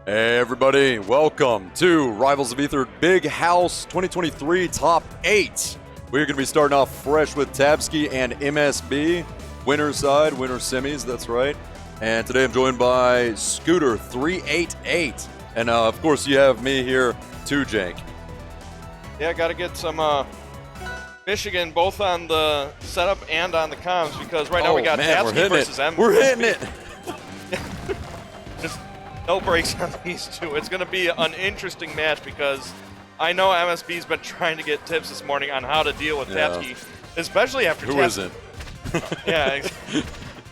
Hey everybody, welcome to Rivals of Aether Big House 2023 Top 8. We're going to be starting off fresh with Tabski and MSB. Winner side, winner semis, that's right. And today I'm joined by Scooter388. And of course you have me here too, Jank. Yeah, got to get some Michigan both on the setup and on the comms because right now we got Tabski versus MSB. We're hitting it. Just no breaks on these two. It's going to be an interesting match because I know MSB's been trying to get tips this morning on how to deal with Tabski, especially after Who isn't? Yeah.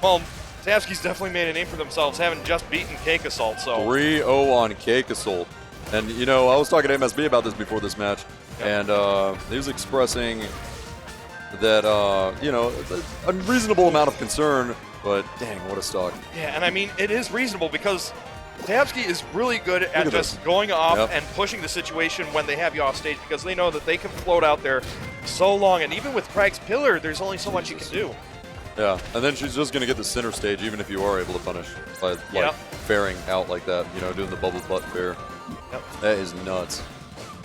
Well, Tabski's definitely made a name for themselves, having just beaten Cake Assault. So 3-0 on Cake Assault. And, you know, I was talking to MSB about this before this match, and he was expressing that, you know, a reasonable amount of concern, but dang, what a stock. Yeah, and I mean, it is reasonable because Tabski is really good at just going off and pushing the situation when they have you off stage because they know that they can float out there so long. And even with Craig's Pillar, there's only so much you can do. Yeah, and then she's just going to get the center stage even if you are able to punish by like fairing out like that, you know, doing the bubble butt fair. That is nuts.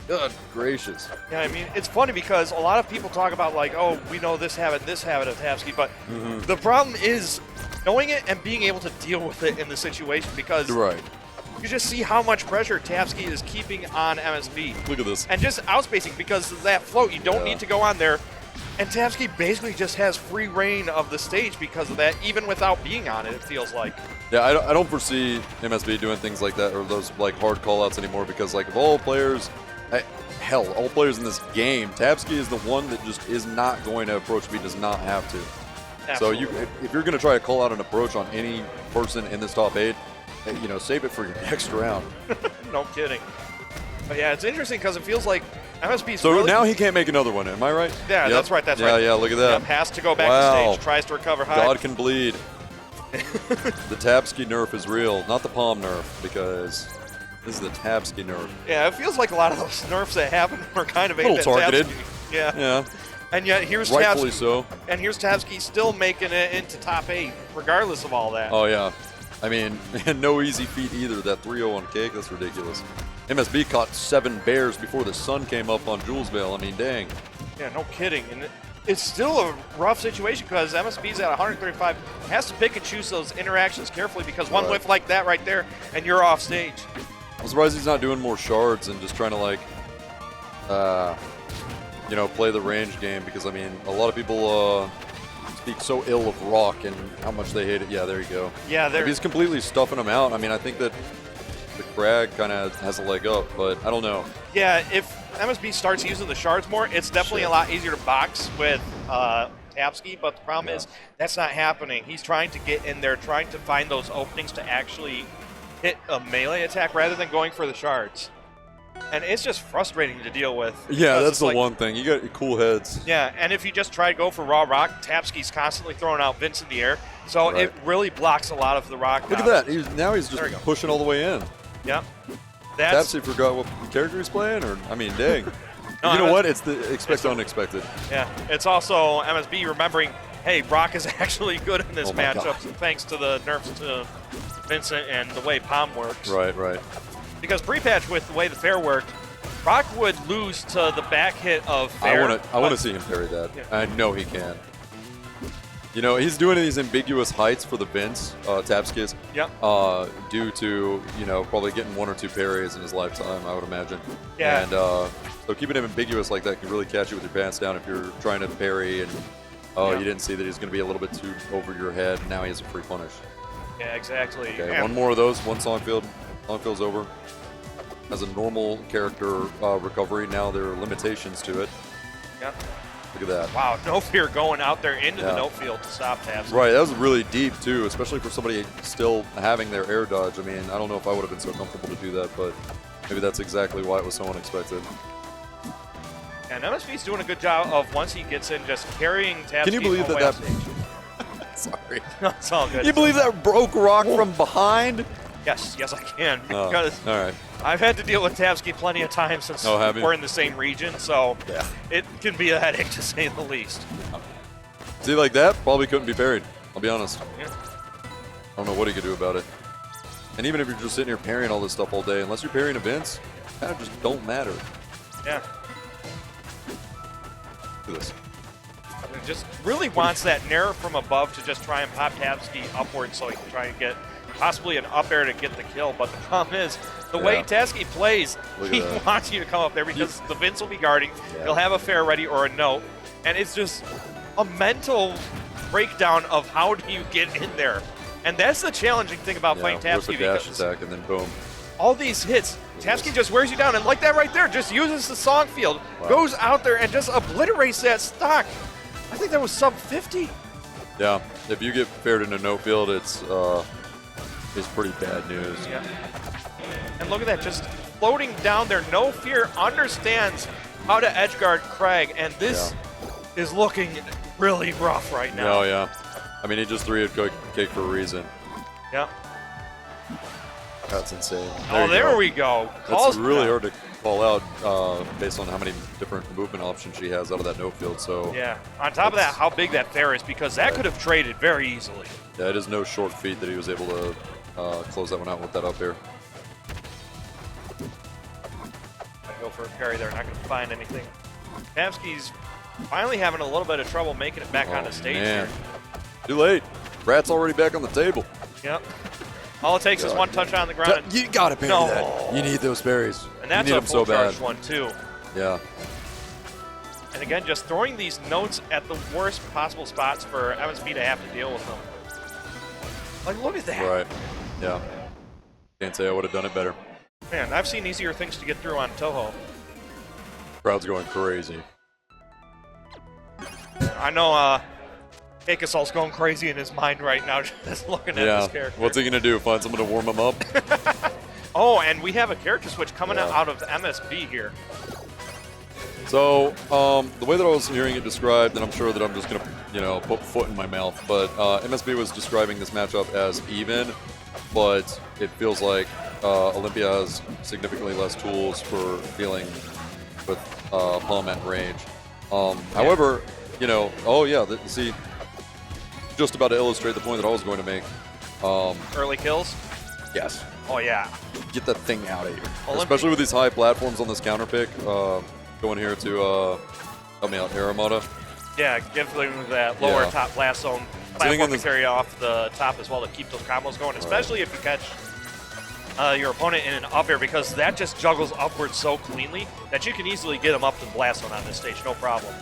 Good gracious. Yeah, I mean, it's funny because a lot of people talk about like, oh, we know this habit of Tabski, but the problem is knowing it and being able to deal with it in the situation because you just see how much pressure Tabski is keeping on MSB. Look at this. And just outspacing because of that float. You don't need to go on there. And Tabski basically just has free reign of the stage because of that, even without being on it, it feels like. Yeah, I don't foresee MSB doing things like that or those like hard callouts anymore because like of all players, hell, all players in this game, Tabski is the one that just is not going to approach me, does not have to. Absolutely. So if you're going to try to call out an approach on any person in this top 8, you know, save it for your next round. No kidding. But yeah, it's interesting because it feels like MSB's So really now he can't make another one, am I right? Yeah, that's right, that's right. Yeah, look at that. Yep, has to go back to stage, tries to recover high. God can bleed. The Tabski nerf is real, not the palm nerf, because this is the Tabski nerf. Yeah, it feels like a lot of those nerfs that happen are kind of aimed at targeted. Tabski. Yeah. Yeah. And yet here's Rightfully Tabski. so. And here's Tabski still making it into top 8, regardless of all that. Oh, yeah. I mean, no easy feat either. That 3-0 on Cake, that's ridiculous. MSB caught 7 bears before the sun came up on Jules Vale. I mean, dang. Yeah, no kidding. And it's still a rough situation because MSB's at 135. Has to pick and choose those interactions carefully because one whiff like that right there, and you're off stage. I'm surprised he's not doing more shards and just trying to, like, you know, play the range game because, I mean, a lot of people speak so ill of Rock and how much they hate it. Yeah, there you go. Yeah, if he's completely stuffing them out, I mean, I think that the Crag kind of has a leg up, but I don't know. Yeah, if MSB starts using the shards more, it's definitely a lot easier to box with Tabski, but the problem is that's not happening. He's trying to get in there, trying to find those openings to actually hit a melee attack rather than going for the shards. And it's just frustrating to deal with. Yeah, that's the one thing. You got cool heads. Yeah, and if you just try to go for raw rock, Tabski's constantly throwing out Vince in the air, so it really blocks a lot of the rock. Look at that. Now he's just pushing all the way in. Yeah. Tabski forgot what character he's playing? Or I mean, dang. You know what? It's the expect unexpected. Yeah. It's also MSB remembering, hey, Brock is actually good in this matchup thanks to the nerfs to Vincent and the way Palm works. Right. Because pre-patch with the way the fair worked, Brock would lose to the back hit of fair. I want to see him parry that. Yeah. I know he can. You know, he's doing these ambiguous heights for the Vince, Tabskis. Due to, you know, probably getting 1 or 2 parries in his lifetime, I would imagine. Yeah. And so keeping him ambiguous like that can really catch you with your pants down if you're trying to parry and you didn't see that he's going to be a little bit too over your head, and now he has a free punish. Yeah, exactly. Okay, one more of those, one Songfield's over. As a normal character recovery, now there are limitations to it. Yep. Look at that. Wow, no fear going out there into the no field to stop Tabski. Right, that was really deep too, especially for somebody still having their air dodge. I mean, I don't know if I would have been so comfortable to do that, but maybe that's exactly why it was so unexpected. And MSB's doing a good job of, once he gets in, just carrying Tabski. Can you believe that? Sorry. No, it's all good. Can you believe that broke Rock from behind? Yes, I can. Because all right. I've had to deal with Tabski plenty of times since we're in the same region, so it can be a headache to say the least. See, like that, probably couldn't be parried. I'll be honest. Yeah. I don't know what he could do about it. And even if you're just sitting here parrying all this stuff all day, unless you're parrying events, kind of just don't matter. Yeah. Look at this. It just really wants that nair from above to just try and pop Tabski upwards so he can try and get possibly an up air to get the kill. But the problem is, the way Tski plays, he wants you to come up there because the Vince will be guarding. He'll have a fair ready or a note. And it's just a mental breakdown of how do you get in there. And that's the challenging thing about playing Tabski, dash because attack and then boom. all these hits, Tabski just wears you down. And like that right there, just uses the song field, goes out there and just obliterates that stock. I think that was sub 50. Yeah, if you get paired in a no field, it's pretty bad news. Yeah. And look at that, just floating down there. No Fear understands how to edgeguard Craig, and this is looking really rough right now. Oh, yeah. I mean, he just 3-hit cake for a reason. Yeah. That's insane. There we go. That's really hard to call out based on how many different movement options she has out of that no field. So yeah. On top of that, how big that fair is, because that could have traded very easily. Yeah, it is no short feat that he was able to close that one out with that up air. I go for a parry there, not going to find anything. Tabski's finally having a little bit of trouble making it back on the stage here. Too late. Rat's already back on the table. Yep. All it takes is one touch on the ground. You gotta parry that. You need those parries. And that's you need a them so bad. one too. Yeah. And again, just throwing these notes at the worst possible spots for MSB to have to deal with them. Like, look at that. Right. Yeah. Can't say I would have done it better. Man, I've seen easier things to get through on Toho. Crowd's going crazy. I know Akasol's going crazy in his mind right now just looking at this character. What's he going to do? Find someone to warm him up? Oh, and we have a character switch coming out of MSB here. So, the way that I was hearing it described, and I'm sure that I'm just going to, put foot in my mouth, but MSB was describing this matchup as even, but it feels like Olympia has significantly less tools for dealing with Palm at range. However, see, just about to illustrate the point that I was going to make. Early kills? Yes. Oh, yeah. Get that thing out of here. Especially with these high platforms on this counter pick. Going here to help me out, Aramata. Yeah, give them that lower top blast zone platform to carry off the top as well to keep those combos going, especially if you catch your opponent in an up air, because that just juggles upwards so cleanly that you can easily get them up to the blast zone on this stage, no problem.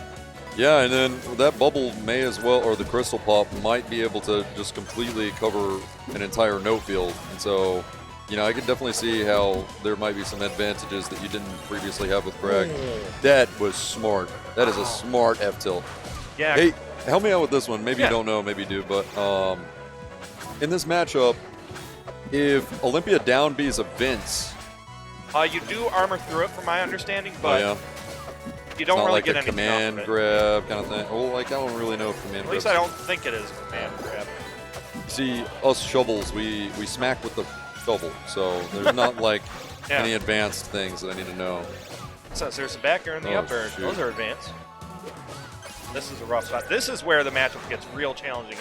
Yeah, and then that bubble may as well, or the crystal pop might be able to just completely cover an entire no field. And so, I can definitely see how there might be some advantages that you didn't previously have with Craig. That was smart. That is a smart F-tilt. Yeah. Hey, help me out with this one. Maybe you don't know, maybe you do, but in this matchup, if Olympia down B's a Vince, you do armor through it, from my understanding, but you don't really get anything command off of it. grab kind of thing. Well, I don't really know if command grab. At least I don't think it is a command grab. See, us shovels, we smack with the shovel, so there's not like any advanced things that I need to know. So there's the back air and the up air. Those are advanced. This is a rough spot. This is where the matchup gets real challenging.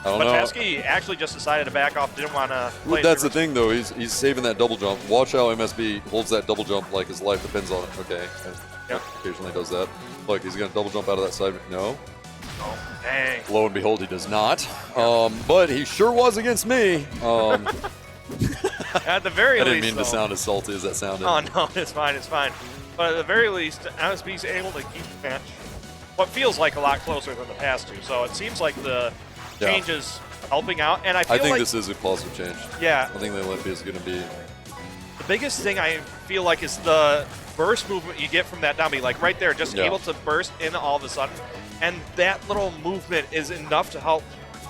I don't know. Tski actually just decided to back off. Didn't want to play. That's the thing, though. He's saving that double jump. Watch how MSB holds that double jump like his life depends on it. Okay. Occasionally does that. Look, he's going to double jump out of that side. No. Oh, dang. Lo and behold, he does not. But he sure was against me. At the very least, I didn't mean to sound as salty as that sounded. Oh, no, it's fine, it's fine. But at the very least, MSB's able to keep the match what feels like a lot closer than the past two. So it seems like the change is helping out. And I feel think like this is a positive change. Yeah. I think the Olympia is going to be... The biggest thing I feel like is the burst movement you get from that dummy. Like right there, just able to burst in all of a sudden. And that little movement is enough to help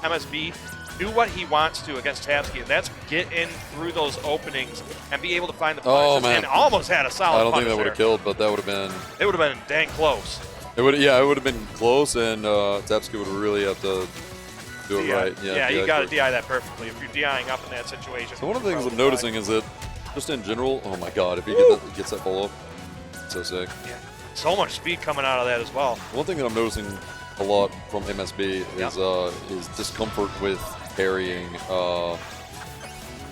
MSB do what he wants to against Tabski, and that's get in through those openings and be able to find the punishes. And almost had a solid I don't think that would have killed, but that would have been... It would have been dang close. It would have been close, and Tabski would really have to do it right. Yeah, you got to DI that perfectly if you're DIing up in that situation. So one of the things I'm noticing is that just in general, oh my god, if he gets that follow-up, so sick. Yeah, so much speed coming out of that as well. One thing that I'm noticing a lot from MSB is discomfort with parrying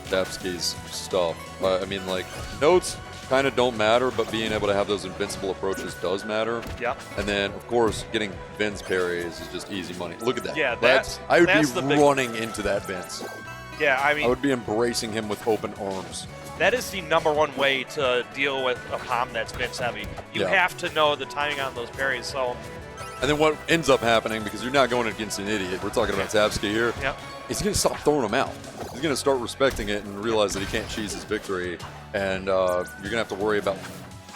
Tabski's stuff. I mean, like, notes kind of don't matter, but being able to have those invincible approaches does matter. Yep. And then, of course, getting Vince parries is just easy money. Look at that. Yeah, I would that's be the big running into that Vince. Yeah, I mean, I would be embracing him with open arms. that is the #1 way to deal with a palm that's Vince heavy. You have to know the timing on those parries. So, and then what ends up happening, because you're not going against an idiot, we're talking about Tabski here, he's going to stop throwing them out. He's going to start respecting it and realize that he can't cheese his victory, and you're going to have to worry about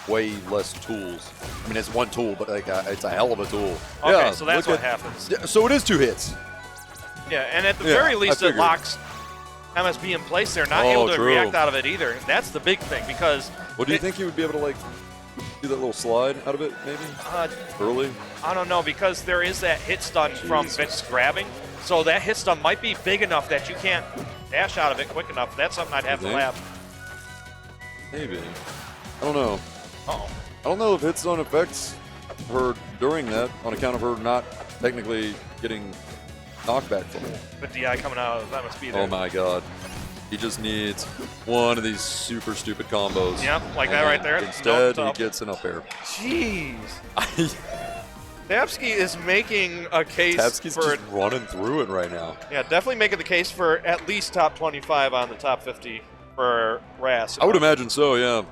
way less tools. I mean, it's one tool, but like it's a hell of a tool. Okay, so that's what happens. Yeah, so it is 2 hits. Yeah, and at the very least, it locks MSB in place. They're not able to react out of it either. That's the big thing, because... Well, do you think he would be able to, like, do that little slide out of it, maybe? Early? I don't know, because there is that hit stun from Vince grabbing. So that hit stun might be big enough that you can't dash out of it quick enough. That's something I'd have to lab. Maybe. I don't know. Uh-oh. I don't know if hit stun affects her during that on account of her not technically getting knockback from it. The DI coming out of MSB there. Oh my god. He just needs one of these super stupid combos. Yep, like that right there. Instead, he gets an up air. Jeez. Tabski is making a case Tabski's for... just running through it right now. Yeah, definitely making the case for at least top 25 on the top 50 for RAS. I would imagine so, yeah.